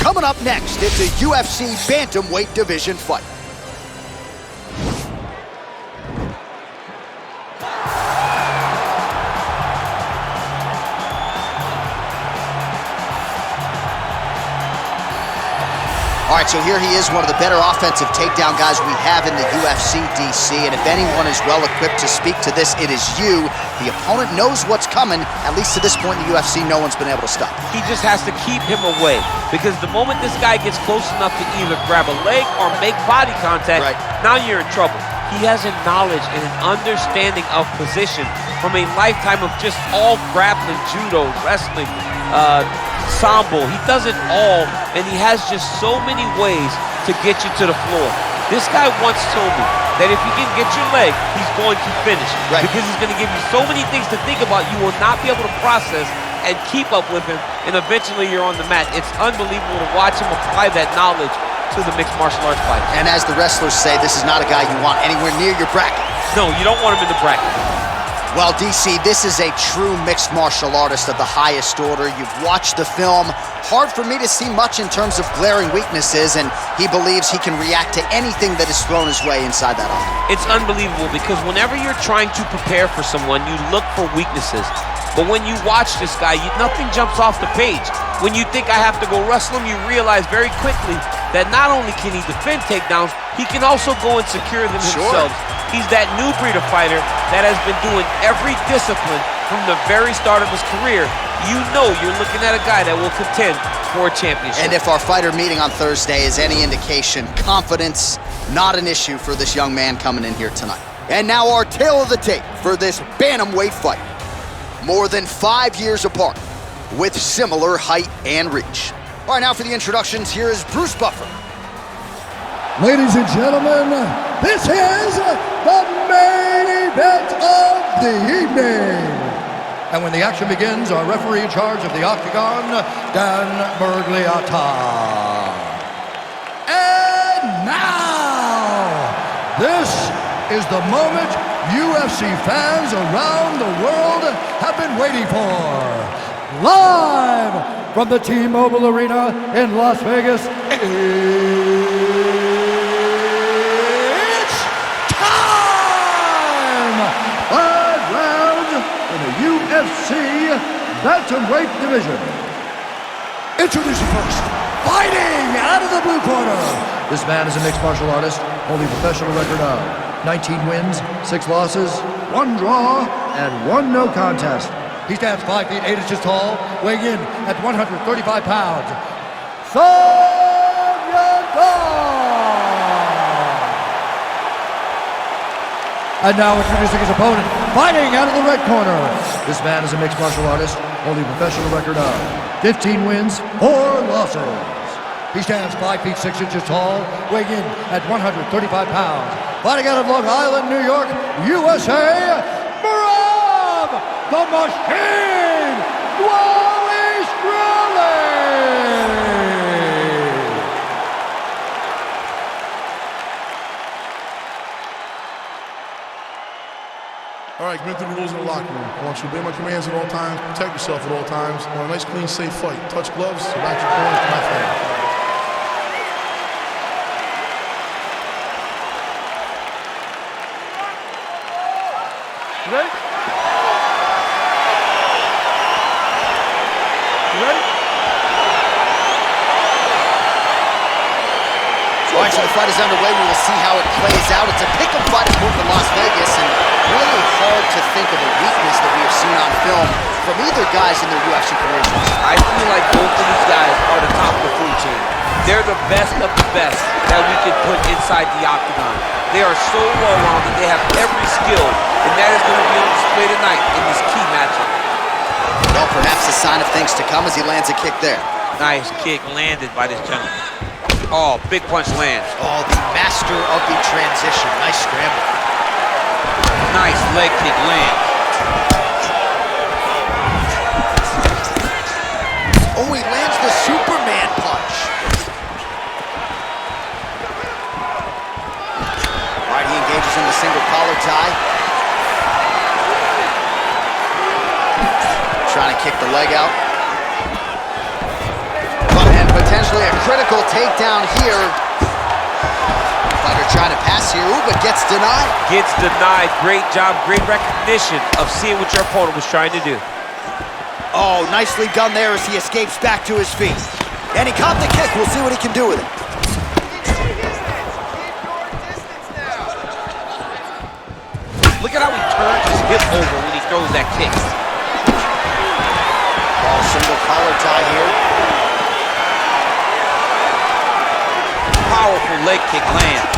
Coming up next, it's a UFC bantamweight division fight. All right, so here he is, one of the better offensive takedown guys we have in the UFC, DC. And if anyone is well-equipped to speak to this, it is you. The opponent knows what's coming. At least to this point in the UFC, no one's been able to stop. He just has to keep him away, because the moment this guy gets close enough to either grab a leg or make body contact, now you're in trouble. He has a knowledge and an understanding of position from a lifetime of just all grappling, judo, wrestling, sambo. He does it all, and he has just so many ways to get you to the floor. This guy once told me that if he can get your leg, he's going to finish. Because he's going to give you so many things to think about, you will not be able to process and keep up with him, and eventually you're on the mat. It's unbelievable to watch him apply that knowledge to the mixed martial arts fight. And as the wrestlers say, this is not a guy you want anywhere near your bracket. No, you don't want him in the bracket. Well, DC, this is a true mixed martial artist of the highest order. You've watched the film. Hard for me to see much in terms of glaring weaknesses, and he believes he can react to anything that is thrown his way inside that octagon. It's unbelievable, because whenever you're trying to prepare for someone, you look for weaknesses. But when you watch this guy, nothing jumps off the page. When you think I have to go wrestle him, you realize very quickly that not only can he defend takedowns, he can also go and secure them himself. He's that new breed of fighter that has been doing every discipline from the very start of his career. You know you're looking at a guy that will contend for a championship. And if our fighter meeting on Thursday is any indication, confidence, not an issue for this young man coming in here tonight. And now our tale of the tape for this bantamweight fight. More than 5 years apart, with similar height and reach. All right, now for the introductions, here is Bruce Buffer. Ladies and gentlemen, this is the main event of the evening. And when the action begins, our referee in charge of the octagon, Dan Mergliata. And now, this is the moment UFC fans around the world have been waiting for. Live from the T-Mobile Arena in Las Vegas, it's time! 5 rounds in the UFC bantamweight division. Introducing first, fighting out of the blue corner. This man is a mixed martial artist, holding a professional record of 19 wins, 6 losses, 1 draw, and 1 no contest. He stands 5 feet 8 inches tall, weighing in at 135 pounds. And now introducing his opponent, fighting out of the red corner. This man is a mixed martial artist, holding a professional record of 15 wins, 4 losses. He stands 5 feet 6 inches tall, weighing in at 135 pounds. Fighting out of Long Island, New York, USA, Merab, the Machine, Dvalishvili! All right, commit to the rules in the locker room. I want you to obey my commands at all times, protect yourself at all times. I want a nice, clean, safe fight. Touch gloves, back your corners, to my face. You ready? You ready? All right, so the fight is underway. We will see how it plays out. It's a pick-em fight according to Las Vegas, and really hard to think of a weakness that we have seen on film from either guys in their UFC careers. I feel like both of these guys are the top of the food chain. They're the best of the best that we could put inside the octagon. They are so well-rounded. They have every skill, and that is going to be on display tonight in this key matchup. Well, perhaps a sign of things to come as he lands a kick there. Nice kick landed by this gentleman. Oh, big punch lands. Oh, the master of the transition. Nice scramble. Nice leg kick lands. Oh, he lands the Superman punch. All right, he engages in the single collar tie. Trying to kick the leg out. And potentially a critical takedown here. Fighter trying to pass here, ooh, but gets denied. Gets denied. Great job, great recognition of seeing what your opponent was trying to do. Oh, nicely done there as he escapes back to his feet. And he caught the kick. We'll see what he can do with it. Look at how he turns his hip over when he throws that kick. Ball single collar tie here. Powerful leg kick lands.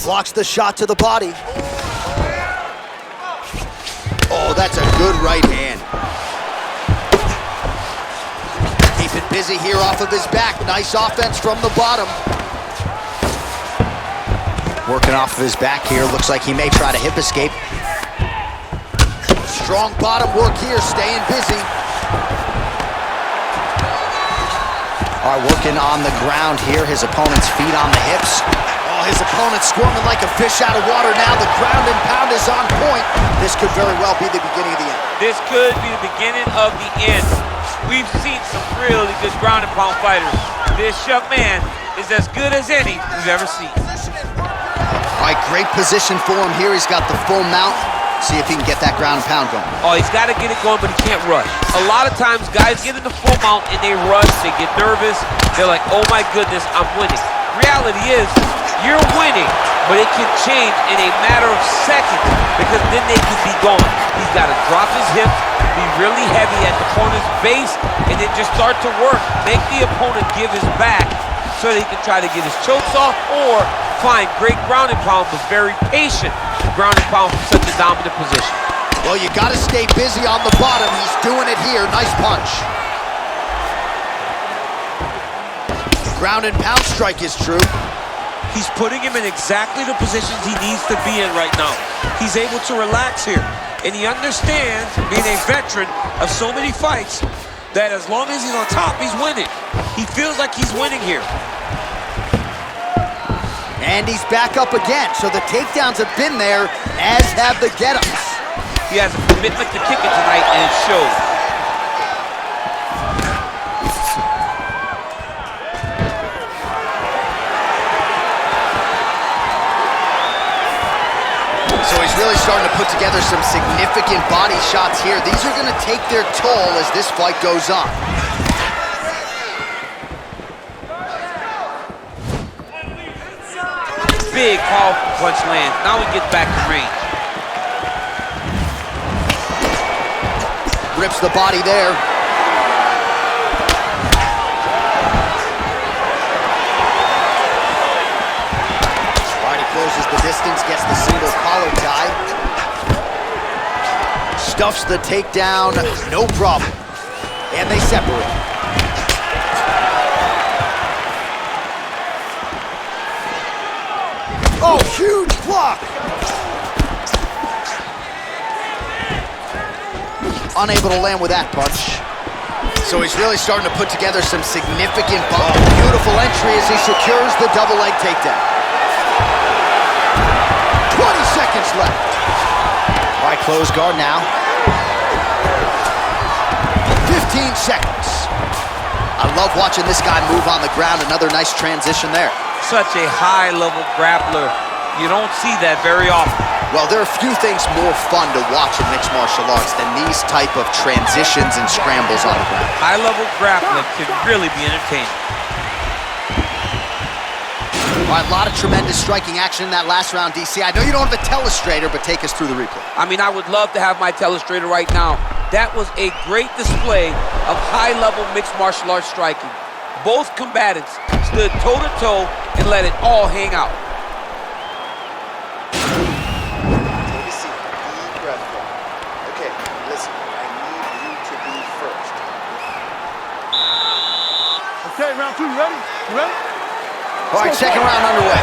Blocks the shot to the body. Oh, that's a good right hand. Keep it busy here off of his back. Nice offense from the bottom. Working off of his back here. Looks like he may try to hip escape. Strong bottom work here, staying busy. All right, working on the ground here. His opponent's feet on the hips. Oh, his opponent's squirming like a fish out of water now. The ground and pound is on point. This could very well be the beginning of the end. This could be the beginning of the end. We've seen some really good ground and pound fighters. This young man is as good as any we've ever seen. All right, great position for him here. He's got the full mount. See if he can get that ground and pound going. Oh, he's got to get it going, but he can't rush. A lot of times, guys get in the full mount and they rush, they get nervous. They're like, oh my goodness, I'm winning. Reality is, you're winning, but it can change in a matter of seconds because then they can be gone. He's got to drop his hips, be really heavy at the opponent's base, and then just start to work. Make the opponent give his back so that he can try to get his chokes off or find great ground and pound, but very patient ground and pound from such a dominant position. Well, you got to stay busy on the bottom. He's doing it here. Nice punch. Ground and pound strike is true. He's putting him in exactly the positions he needs to be in right now. He's able to relax here. And he understands, being a veteran of so many fights, that as long as he's on top, he's winning. He feels like he's winning here. And he's back up again. So the takedowns have been there, as have the get-ups. He has a commitment to kicking tonight, and it shows. So he's really starting to put together some significant body shots here. These are going to take their toll as this fight goes on. Big, powerful punch lands. Now he gets back in range. Rips the body there. Closes the distance, gets the single collar tie. Stuffs the takedown, no problem. And they separate. Oh, huge block! Unable to land with that punch. So he's really starting to put together some significant bump. Beautiful entry as he secures the double leg takedown. 20 seconds left. All right, close guard now. 15 seconds. I love watching this guy move on the ground. Another nice transition there. Such a high-level grappler. You don't see that very often. Well, there are few things more fun to watch in mixed martial arts than these type of transitions and scrambles on the ground. High-level grappling can really be entertaining. All right, a lot of tremendous striking action in that last round, DC. I know you don't have a telestrator, but take us through the replay. I mean, I would love to have my telestrator right now. That was a great display of high-level mixed martial arts striking. Both combatants stood toe-to-toe and let it all hang out. Take a seat. Deep breath. Okay, listen. I need you to be first. Okay, round two. You ready? You ready? All right, second round underway.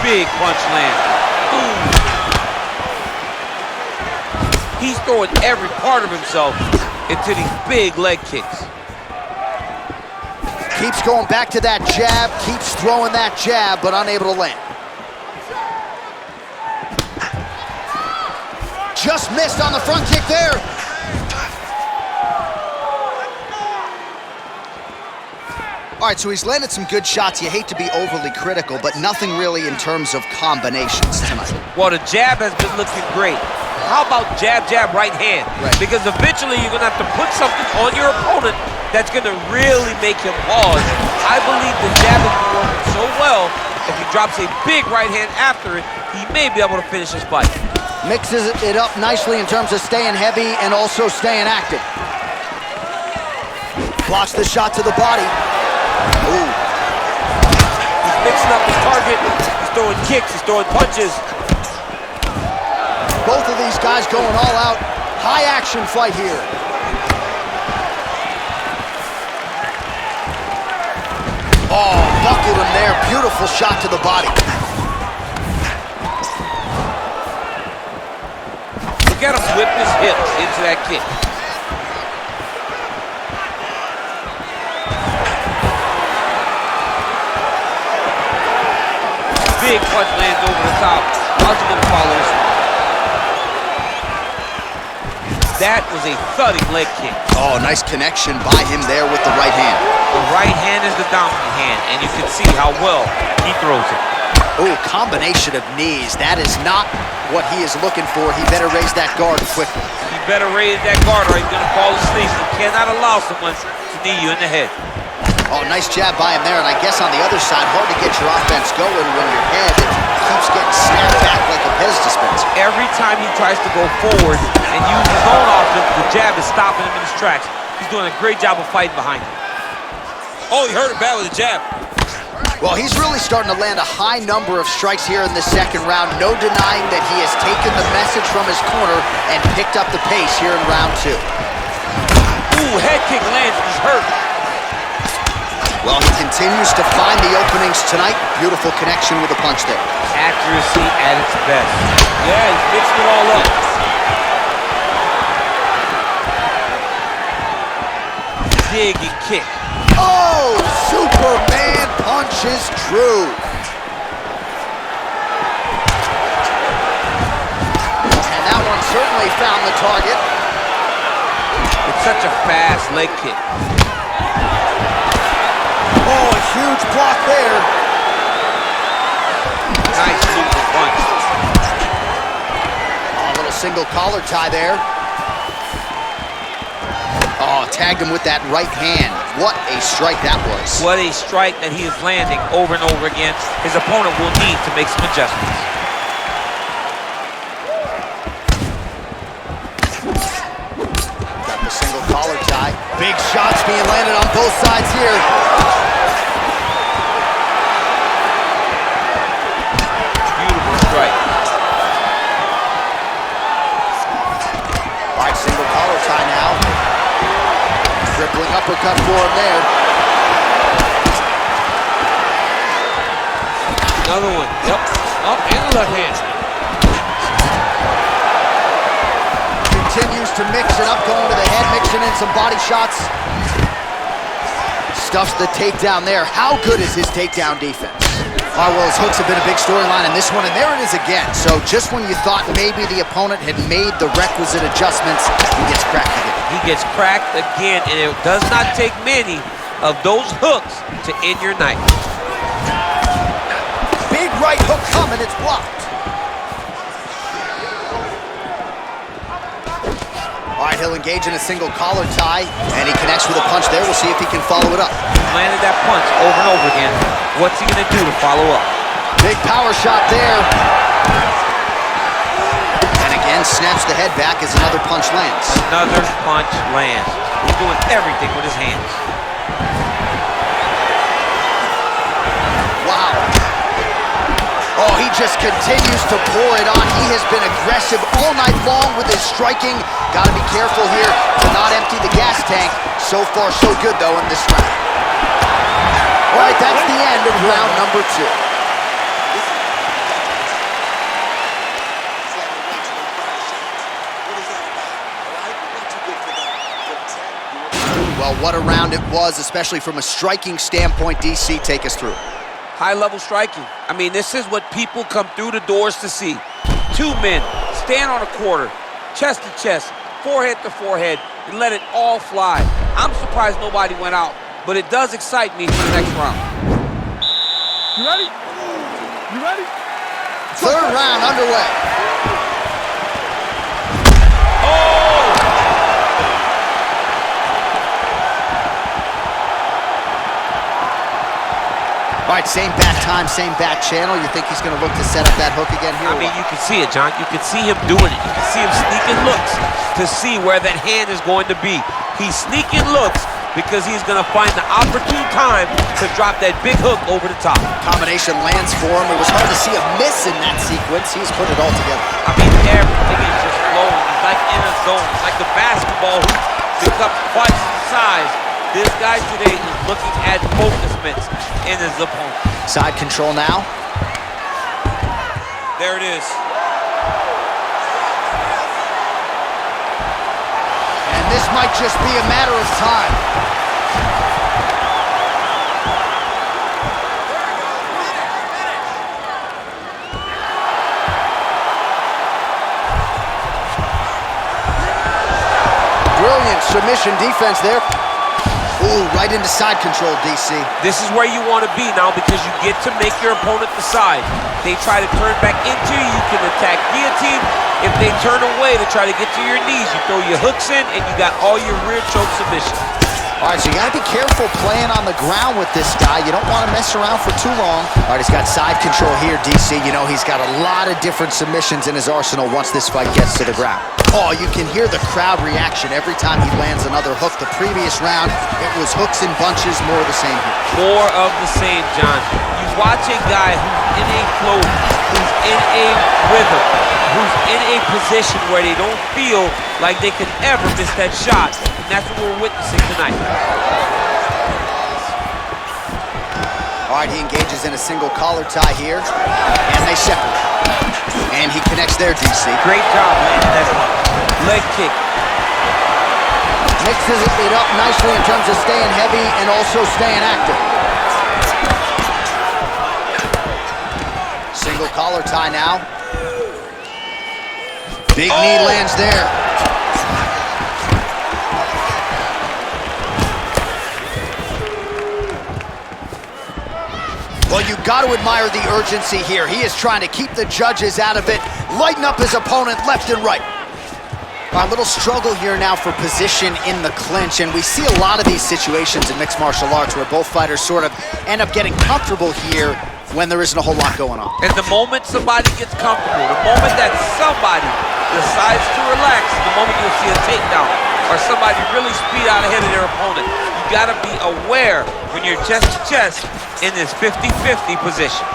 Big punch land. Ooh. He's throwing every part of himself into these big leg kicks. Keeps going back to that jab, keeps throwing that jab, but unable to land. just missed on the front kick there. All right, so he's landed some good shots. You hate to be overly critical, but nothing really in terms of combinations tonight. Well, the jab has been looking great. How about jab, jab, right hand? Right. Because eventually you're going to have to put something on your opponent that's going to really make him pause. I believe the jab has been working so well, if he drops a big right hand after it, he may be able to finish his fight. Mixes it up nicely in terms of staying heavy and also staying active. Blocks the shot to the body. Ooh. He's mixing up his target. He's throwing kicks, he's throwing punches. Both of these guys going all out. High action fight here. Oh, buckled him there. Beautiful shot to the body. Look at him whip his hips into that kick. Big punch lands over the top. How's he gonna follow this one? That was a thudding leg kick. Oh, nice connection by him there with the right hand. The right hand is the dominant hand, and you can see how well he throws it. Oh, combination of knees. That is not what he is looking for. He better raise that guard quickly. He better raise that guard or he's gonna fall asleep. You cannot allow someone to knee you in the head. Oh, nice jab by him there, and I guess on the other side, hard to get your offense going when your head keeps getting snapped back like a Pez dispenser. Every time he tries to go forward and use his own offense, the jab is stopping him in his tracks. He's doing a great job of fighting behind him. Oh, he hurt him bad with the jab. Well, he's really starting to land a high number of strikes here in the second round. No denying that he has taken the message from his corner and picked up the pace here in round 2. Ooh, head kick lands, he's hurt. Well, he continues to find the openings tonight. Beautiful connection with a punch there. Accuracy at its best. Yeah, he's mixed it all up. Dig and kick. Oh, Superman punch is true. And that one certainly found the target. It's such a fast leg kick. Oh, a huge block there. Nice moving punch. Oh, a little single collar tie there. Oh, tagged him with that right hand. What a strike that was. What a strike that he is landing over and over again. His opponent will need to make some adjustments. Got the single collar tie. Big shots being landed on both sides here. Beautiful strike. All right, single collar tie now. Dribbling uppercut for him there. Another one. Yep. Up and the left hand. Continues to mix it up, going to the head, mixing in some body shots. Stuffs the takedown there. How good is his takedown defense? Oh, well, his hooks have been a big storyline in this one, and there it is again. So just when you thought maybe the opponent had made the requisite adjustments, he gets cracked again. He gets cracked again, and it does not take many of those hooks to end your night. Big right hook coming, it's blocked. All right, he'll engage in a single collar tie, and he connects with a punch there. We'll see if he can follow it up. Landed that punch over and over again. What's he gonna do to follow up? Big power shot there. And again, snaps the head back as another punch lands. Another punch lands. He's doing everything with his hands. Wow. Oh, he just continues to pour it on. He has been aggressive all night long with his striking. Got to be careful here to not empty the gas tank. So far, so good, though, in this round. All right, that's the end of round number 2. Well, what a round it was, especially from a striking standpoint. DC, take us through. High-level striking. I mean, this is what people come through the doors to see. Two men stand on a quarter, chest to chest, forehead to forehead, and let it all fly. I'm surprised nobody went out, but it does excite me for the next round. You ready? You ready? Third round underway. All right, same bat time, same bat channel. You think he's going to look to set up that hook again here? I mean, you can see it, John. You can see him doing it. You can see him sneaking looks to see where that hand is going to be. He's sneaking looks because he's going to find the opportune time to drop that big hook over the top. Combination lands for him. It was hard to see a miss in that sequence. He's put it all together. I mean, everything is just flowing. It's like in a zone. It's like the basketball hoop becomes twice the size. This guy today is looking at focusments in his opponent. Side control now. There it is. And this might just be a matter of time. Brilliant submission defense there. Ooh, right into side control, DC. This is where you want to be now because you get to make your opponent decide. They try to turn back into you, you can attack guillotine. If they turn away to try to get to your knees, you throw your hooks in and you got all your rear choke submissions. All right, so you got to be careful playing on the ground with this guy. You don't want to mess around for too long. All right, he's got side control here, DC. You know, he's got a lot of different submissions in his arsenal once this fight gets to the ground. Oh, you can hear the crowd reaction every time he lands another hook. The previous round, it was hooks and bunches, more of the same here. More of the same, John. You watch a guy who's in a flow, who's in a rhythm, who's in a position where they don't feel like they can ever miss that shot. And that's what we're witnessing tonight. All right, he engages in a single collar tie here, and they separate. And he connects there, DC. Great job, man. That's leg kick. Mixes it up nicely in terms of staying heavy and also staying active. Single collar tie now. Big knee lands there. Well, you got to admire the urgency here. He is trying to keep the judges out of it, lighten up his opponent left and right. A little struggle here now for position in the clinch, and we see a lot of these situations in mixed martial arts where both fighters sort of end up getting comfortable here when there isn't a whole lot going on. And the moment somebody gets comfortable, the moment that somebody decides to relax, the moment you'll see a takedown or somebody really speed out ahead of their opponent. You gotta be aware when you're chest to chest in this 50-50 position.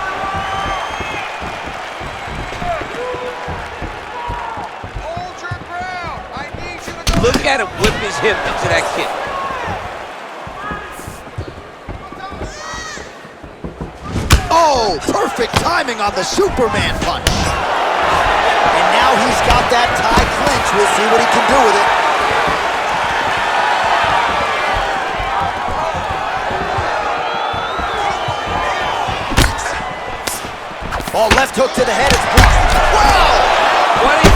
Hold your ground. I need you to go. Look at him whip his hip into that kick. Oh, perfect timing on the Superman punch. And now he's got that tie clinch. We'll see what he can do with it. Oh, left hook to the head, it's blocked. Wow! What is,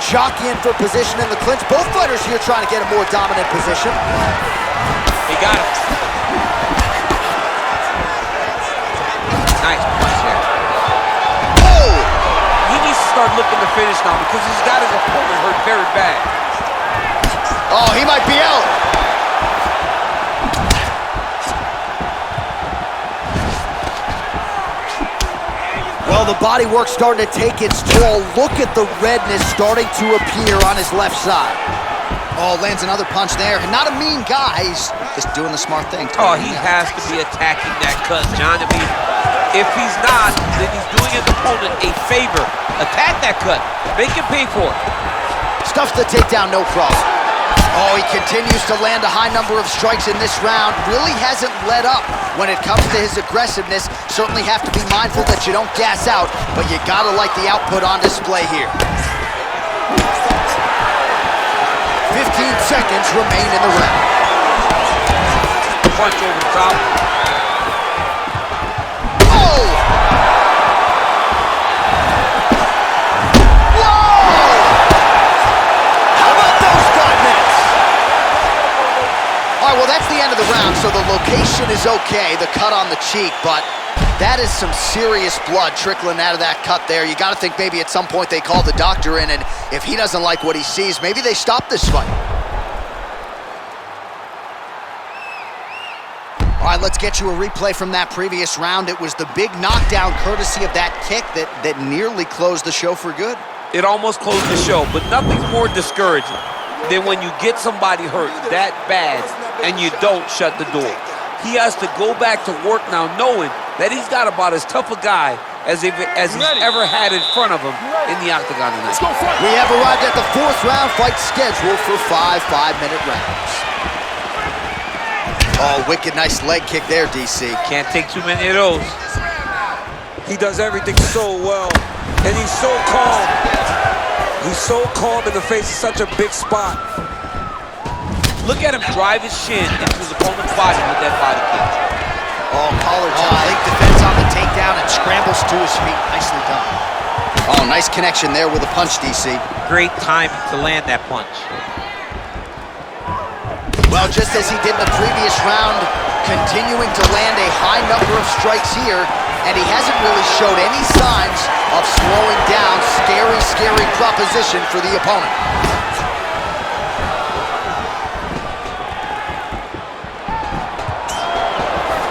Jockeying for position in the clinch. Both fighters here trying to get a more dominant position. He got him. Nice punch there. Oh! He needs to start looking to finish now because he's got his opponent hurt very bad. Oh, he might be out. Well, the body work's starting to take its toll. Look at the redness starting to appear on his left side. Oh, lands another punch there. Not a mean guy. He's just doing the smart thing. Oh, he has to be attacking that cut, John. I mean, if he's not, then he's doing his opponent a favor. Attack that cut. Make him pay for it. Stuffs the takedown, no problem. Oh, he continues to land a high number of strikes in this round. Really hasn't let up when it comes to his aggressiveness. Certainly have to be mindful that you don't gas out, but you gotta like the output on display here. 15 seconds remain in the round. punch over the top. Oh! All right, well, that's the end of the round, so the location is okay, the cut on the cheek, but that is some serious blood trickling out of that cut there. You got to think maybe at some point they call the doctor in, and if he doesn't like what he sees, maybe they stop this fight. All right, let's get you a replay from that previous round. It was the big knockdown courtesy of that kick that nearly closed the show for good. It almost closed the show, but nothing's more discouraging than when you get somebody hurt that bad and you don't shut the door. He has to go back to work now knowing that he's got about as tough a guy as he's ever had in front of him in the octagon tonight. We have arrived at the 4th round fight scheduled for 5 5-minute rounds. Oh, wicked nice leg kick there, DC. Can't take too many of those. He does everything so well, and he's so calm. He's so calm in the face of such a big spot. Look at him drive his shin into his opponent's body with that body kick. Oh, collar tie. Late defense on the takedown and scrambles to his feet. Nicely done. Oh, nice connection there with a punch, DC. Great timing to land that punch. Well, just as he did in the previous round, continuing to land a high number of strikes here, and he hasn't really showed any signs of slowing down. Scary, scary proposition for the opponent.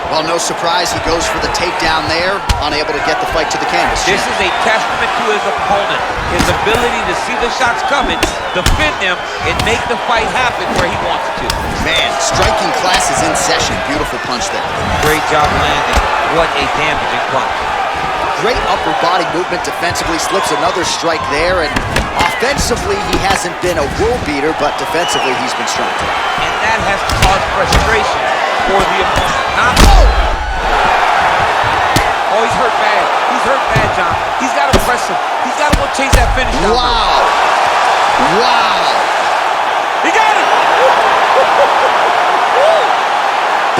Well, no surprise, he goes for the takedown there, unable to get the fight to the canvas. This is a testament to his opponent, his ability to see the shots coming, defend them, and make the fight happen where he wants to. Man, striking class is in session. Beautiful punch there. Great job landing. What a damaging punch. Great upper body movement defensively, slips another strike there, and offensively, he hasn't been a world beater, but defensively, he's been strong today. And that has caused frustration for the opponent. Oh, he's hurt bad. He's hurt bad, John. He's got to press him. He's got to go chase that finish down. Wow. Wow. He got it!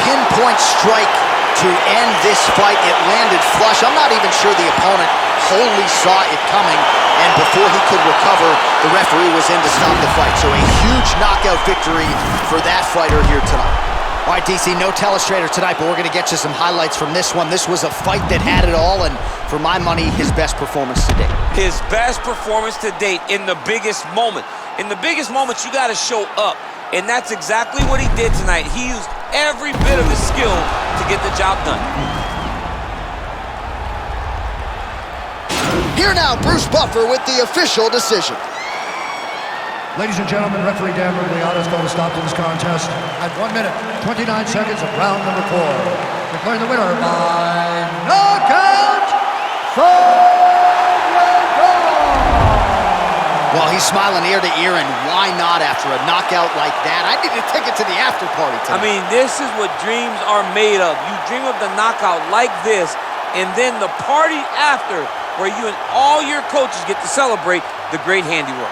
Pinpoint strike to end this fight. It landed flush. I'm not even sure the opponent wholly saw it coming, and before he could recover, the referee was in to stop the fight. So a huge knockout victory for that fighter here tonight. All right, DC, no telestrator tonight, but we're going to get you some highlights from this one. This was a fight that had it all, and for my money, his best performance to date. His best performance to date in the biggest moment. In the biggest moments, you got to show up, and that's exactly what he did tonight. He used every bit of his skill to get the job done. Here now, Bruce Buffer with the official decision. Ladies and gentlemen, referee Dan G.O.A.T.S going to stop this contest at 1 minute, 29 seconds of round number 4. Declaring the winner by knockout, Well, he's smiling ear to ear, and why not after a knockout like that? I need to take it to the after party tonight. I mean, this is what dreams are made of. You dream of the knockout like this, and then the party after, where you and all your coaches get to celebrate the great handiwork.